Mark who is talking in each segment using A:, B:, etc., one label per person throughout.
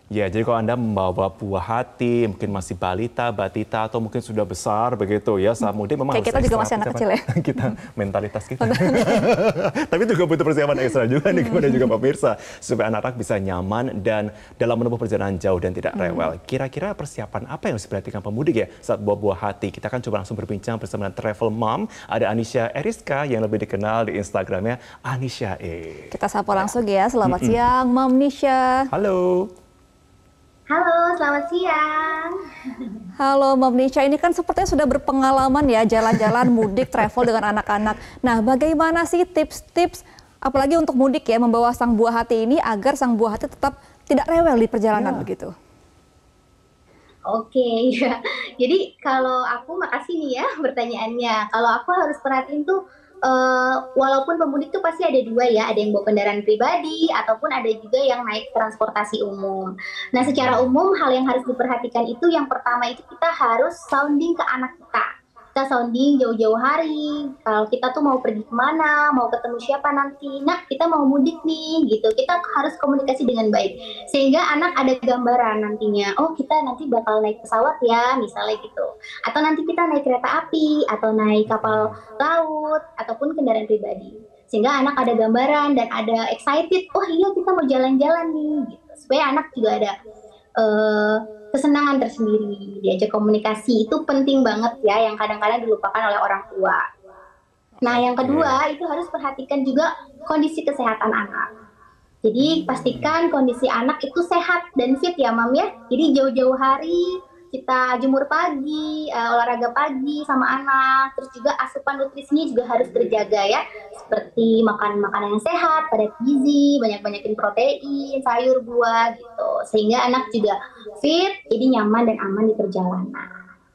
A: Ya, jadi kalau Anda membawa buah hati, mungkin masih balita, batita, atau mungkin sudah besar begitu ya, saat mudik memang
B: Kayak
A: harus
B: kita juga
A: ekstra
B: masih anak
A: persiapan.
B: kecil ya.
A: Kita, mentalitas kita. Tapi juga butuh persiapan ekstra juga nih kepada juga pemirsa, supaya anak-anak bisa nyaman dan dalam menempuh perjalanan jauh dan tidak rewel. Kira-kira persiapan apa yang harus diperhatikan pemudik ya saat bawa buah hati? Kita akan coba langsung berbincang bersama dengan Travel Mom. Ada Anisha Eriska yang lebih dikenal di Instagramnya Anisha E.
B: Kita sapa langsung ya. Selamat siang, Mom Nisha.
A: Halo.
C: Halo, selamat siang.
B: Halo Mom Nisha, ini kan sepertinya sudah berpengalaman ya jalan-jalan mudik travel dengan anak-anak. Nah, bagaimana sih tips-tips apalagi untuk mudik ya membawa sang buah hati ini agar sang buah hati tetap tidak rewel di perjalanan begitu?
C: Oke, ya. Jadi kalau aku makasih nih ya pertanyaannya. Kalau aku harus perhatiin tuh walaupun pemudik tuh pasti ada dua ya, ada yang bawa kendaraan pribadi ataupun ada juga yang naik transportasi umum. Nah, secara umum hal yang harus diperhatikan itu yang pertama itu kita harus sounding ke anak kita. Kita sounding jauh-jauh hari, kalau kita tuh mau pergi kemana, mau ketemu siapa nanti, nah kita mau mudik nih gitu, kita harus komunikasi dengan baik. Sehingga anak ada gambaran nantinya, oh kita nanti bakal naik pesawat ya, misalnya gitu. Atau nanti kita naik kereta api, atau naik kapal laut, ataupun kendaraan pribadi. Sehingga anak ada gambaran dan ada excited, oh iya kita mau jalan-jalan nih, gitu. Supaya anak juga ada kesenangan tersendiri, diajak komunikasi itu penting banget ya, yang kadang-kadang dilupakan oleh orang tua. Nah, yang kedua itu harus perhatikan juga kondisi kesehatan anak. Jadi pastikan kondisi anak itu sehat dan fit ya, Mam ya. Jadi jauh-jauh hari kita jemur pagi, olahraga pagi sama anak, terus juga asupan nutrisinya juga harus terjaga ya, seperti makan makanan yang sehat, padat gizi, banyak-banyakin protein, sayur, buah gitu, sehingga anak juga fit, jadi nyaman dan aman di perjalanan.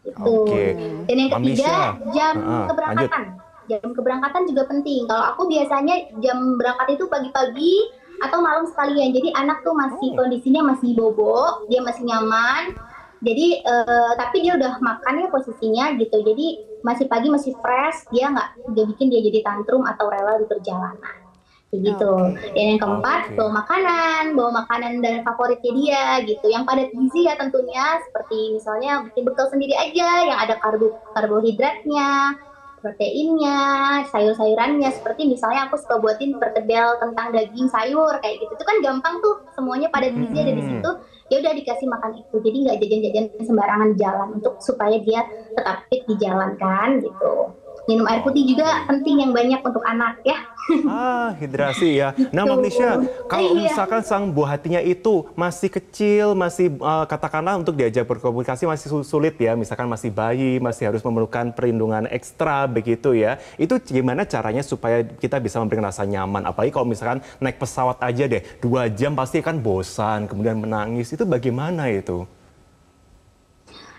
C: Gitu.
A: Oke.
C: Dan yang ketiga, jam
A: lanjut.
C: keberangkatan. Jam keberangkatan juga penting. Kalau aku biasanya jam berangkat itu pagi-pagi atau malam sekalian. Jadi anak tuh masih kondisinya masih bobo, dia masih nyaman. Jadi tapi dia udah makan ya posisinya gitu. Jadi masih pagi masih fresh, dia nggak bikin dia jadi tantrum atau rewel di perjalanan. Kayak gitu. Dan yang keempat, bawa makanan dan favoritnya dia gitu. Yang padat gizi ya tentunya, seperti misalnya bikin bekal sendiri aja yang ada karbohidratnya, proteinnya, sayur-sayurannya, seperti misalnya aku suka buatin perkedel tentang daging sayur kayak gitu. Itu kan gampang tuh, semuanya padat gizi ada di situ. Ya udah dikasih makan itu. Jadi nggak jajan-jajan sembarangan di jalan untuk supaya dia tetap fit di jalan kan gitu. Minum air putih juga penting yang banyak untuk anak ya.
A: Hidrasi ya. Nah, Mom Nisha, kalau misalkan sang buah hatinya itu masih kecil, masih katakanlah untuk diajak berkomunikasi masih sulit ya, misalkan masih bayi, masih harus memerlukan perlindungan ekstra begitu ya. Itu gimana caranya supaya kita bisa memberikan rasa nyaman? Apalagi kalau misalkan naik pesawat aja deh, 2 jam pasti kan bosan, kemudian menangis. Itu bagaimana itu?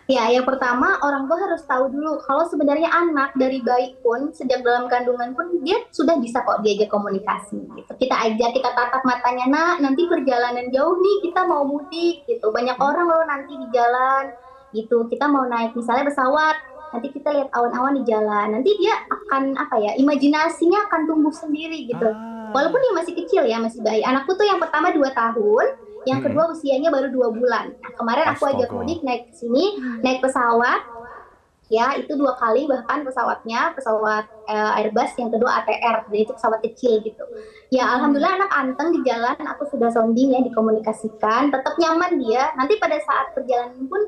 C: Ya, yang pertama orang tua harus tahu dulu kalau sebenarnya anak dari bayi pun sejak dalam kandungan pun dia sudah bisa kok diajak komunikasi gitu. Kita ajak, kita tatap matanya, nak nanti perjalanan jauh nih kita mau mudik gitu. Banyak orang loh nanti di jalan gitu. Kita mau naik misalnya pesawat, nanti kita lihat awan-awan di jalan. Nanti dia akan imajinasinya akan tumbuh sendiri gitu. Walaupun dia masih kecil ya, masih bayi. Anakku tuh yang pertama 2 tahun, yang kedua usianya baru 2 bulan. Nah, kemarin aku ajak mudik naik ke sini, naik pesawat, ya itu 2 kali bahkan pesawatnya, pesawat Airbus, yang kedua ATR, jadi itu pesawat kecil gitu. Ya alhamdulillah anak anteng di jalan, aku sudah sounding ya, dikomunikasikan, tetap nyaman dia. Nanti pada saat perjalanan pun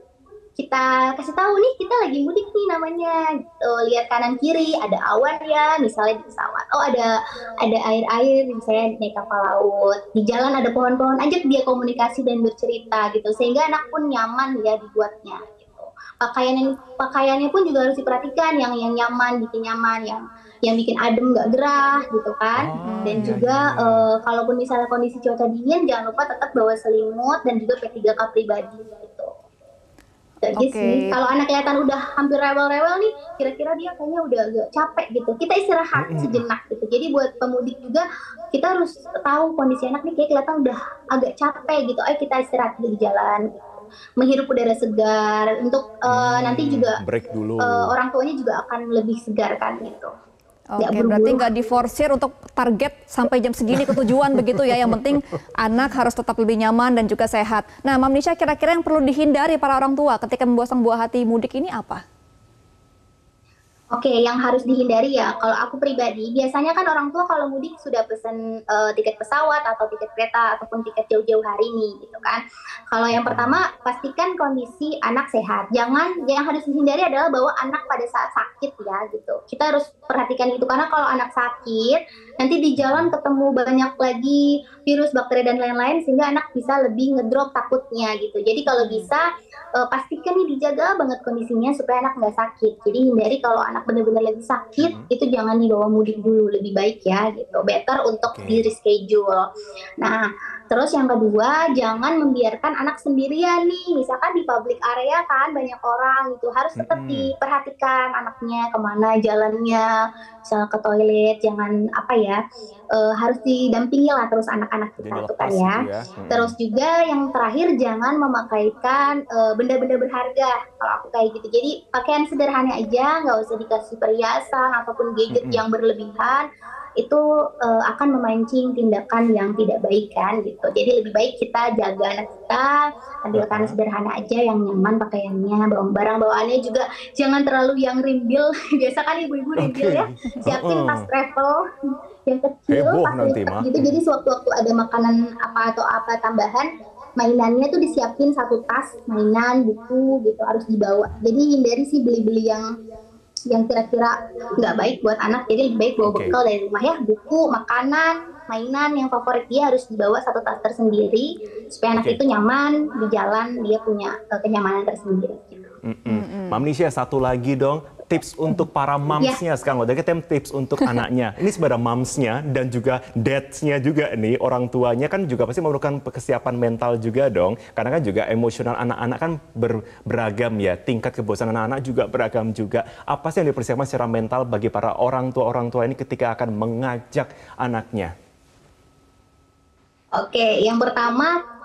C: kita kasih tahu nih kita lagi mudik nih namanya gitu. Lihat kanan kiri ada awan ya misalnya di pesawat, oh ada air misalnya naik kapal laut, di jalan ada pohon-pohon, ajak dia komunikasi dan bercerita gitu sehingga anak pun nyaman ya dibuatnya gitu. Pakaiannya pun juga harus diperhatikan yang nyaman, bikin nyaman, yang bikin adem nggak gerah gitu kan. Dan juga kalaupun misalnya kondisi cuaca dingin jangan lupa tetap bawa selimut dan juga P3K pribadi gitu. Jadi sih, kalau anak kelihatan udah hampir rewel-rewel nih, kira-kira dia kayaknya udah agak capek gitu. Kita istirahat sejenak gitu. Jadi buat pemudik juga, kita harus tahu kondisi anak nih kayak kelihatan udah agak capek gitu. Ayo kita istirahat di jalan gitu. Menghirup udara segar, untuk nanti juga
A: break dulu.
C: Orang tuanya juga akan lebih segar kan gitu.
B: Oke, berarti nggak diforsir untuk target sampai jam segini ke tujuan begitu ya. Yang penting anak harus tetap lebih nyaman dan juga sehat. Nah, Mam Nisha, kira-kira yang perlu dihindari para orang tua ketika membawa sang buah hati mudik ini apa?
C: Oke, yang harus dihindari ya, kalau aku pribadi, biasanya kan orang tua kalau mudik sudah pesen tiket pesawat atau tiket kereta ataupun tiket jauh-jauh hari nih, gitu kan. Kalau yang pertama, pastikan kondisi anak sehat. Yang harus dihindari adalah bawa anak pada saat sakit ya, gitu. Kita harus perhatikan itu, karena kalau anak sakit, nanti di jalan ketemu banyak lagi virus, bakteri, dan lain-lain, sehingga anak bisa lebih ngedrop takutnya gitu. Jadi kalau bisa, pastikan nih dijaga banget kondisinya supaya anak nggak sakit. Jadi hindari kalau anak benar-benar lagi sakit, itu jangan dibawa mudik dulu, lebih baik ya gitu. Better untuk di reschedule. Nah, terus yang kedua, jangan membiarkan anak sendirian nih. Misalkan di public area kan banyak orang gitu, harus tetap diperhatikan anaknya kemana jalannya, misalnya ke toilet, jangan harus didampingi lah terus anak-anak kita tuh kan ya. Terus juga yang terakhir, jangan memakaikan benda-benda berharga kalau aku kayak gitu. Jadi pakaian sederhana aja, nggak usah dikasih perhiasan ataupun gadget yang berlebihan. Itu akan memancing tindakan yang tidak baik kan gitu. Jadi lebih baik kita jaga anak kita, ambilkan sederhana aja yang nyaman pakaiannya, barang bawaannya juga jangan terlalu yang rimbil. Biasa kan ibu-ibu rimbil ya, siapin tas travel yang kecil, gitu. Jadi sewaktu-waktu ada makanan atau apa tambahan, mainannya tuh disiapin satu tas, mainan, buku gitu harus dibawa. Jadi hindari sih beli-beli yang kira-kira nggak baik buat anak. Jadi lebih baik bawa bekal dari rumah ya, buku, makanan, mainan yang favorit dia harus dibawa satu tas tersendiri supaya anak itu nyaman di jalan, dia punya kenyamanan tersendiri.
A: Mam Nisha, satu lagi dong, tips untuk para mamsnya sekarang. Udah kita tips untuk anaknya. Ini sebenarnya mamsnya dan juga dadsnya juga nih, orang tuanya kan juga pasti memerlukan kesiapan mental juga dong. Karena kan juga emosional anak-anak kan beragam ya. Tingkat kebosanan anak-anak juga beragam juga. Apa sih yang dipersiapkan secara mental bagi para orang tua ini ketika akan mengajak anaknya?
C: Oke, yang pertama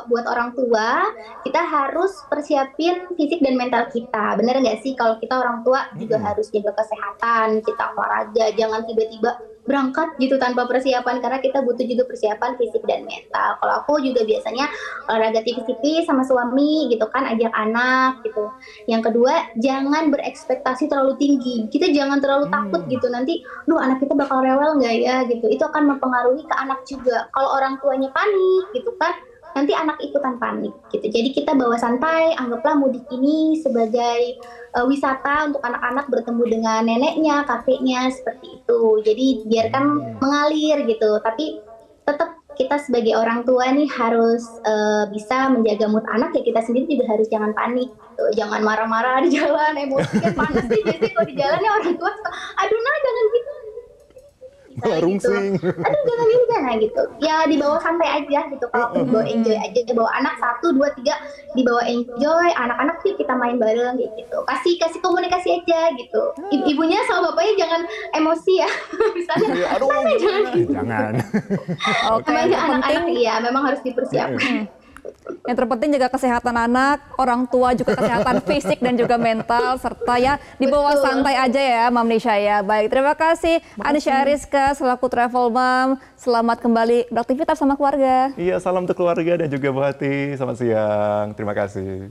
C: buat orang tua, kita harus persiapin fisik dan mental kita. Bener nggak sih kalau kita orang tua juga harus jaga kesehatan, kita olahraga, jangan tiba-tiba berangkat gitu tanpa persiapan, karena kita butuh juga persiapan fisik dan mental. Kalau aku juga biasanya olahraga tipis-tipis sama suami gitu kan, ajak anak gitu. Yang kedua, jangan berekspektasi terlalu tinggi. Kita jangan terlalu takut gitu, nanti anak kita bakal rewel nggak ya gitu. Itu akan mempengaruhi ke anak juga. Kalau orang tuanya panik gitu kan, nanti anak ikutan panik gitu. Jadi kita bawa santai, anggaplah mudik ini sebagai wisata untuk anak-anak bertemu dengan neneknya, kakeknya, seperti itu. Jadi biarkan mengalir gitu. Tapi tetap kita sebagai orang tua nih harus bisa menjaga mood anak ya. Kita sendiri juga harus jangan panik gitu. Jangan marah-marah di jalan, emosi kan panas nih. Jadi kalau di jalannya orang tua suka, aduh nah jangan gitu. Gitu. Aduh jangan gini gitu. Ya dibawa santai aja gitu. Kalau dibawa enjoy aja, bawa anak 1, 2, 3 dibawa enjoy. Anak-anak sih kita main bareng gitu. Kasih komunikasi aja gitu. Ibunya sama bapaknya jangan emosi ya. Misalnya,
A: jangan.
B: Oke,
C: anak-anak ya memang harus dipersiapkan.
B: Yang terpenting jaga kesehatan anak, orang tua juga kesehatan fisik dan juga mental, serta ya dibawa santai aja ya Mam Nisha ya. Baik, terima kasih Anisha Ariska selaku travel mom. Selamat kembali beraktivitas sama keluarga.
A: Iya, salam untuk keluarga dan juga Bu Hati. Selamat siang. Terima kasih.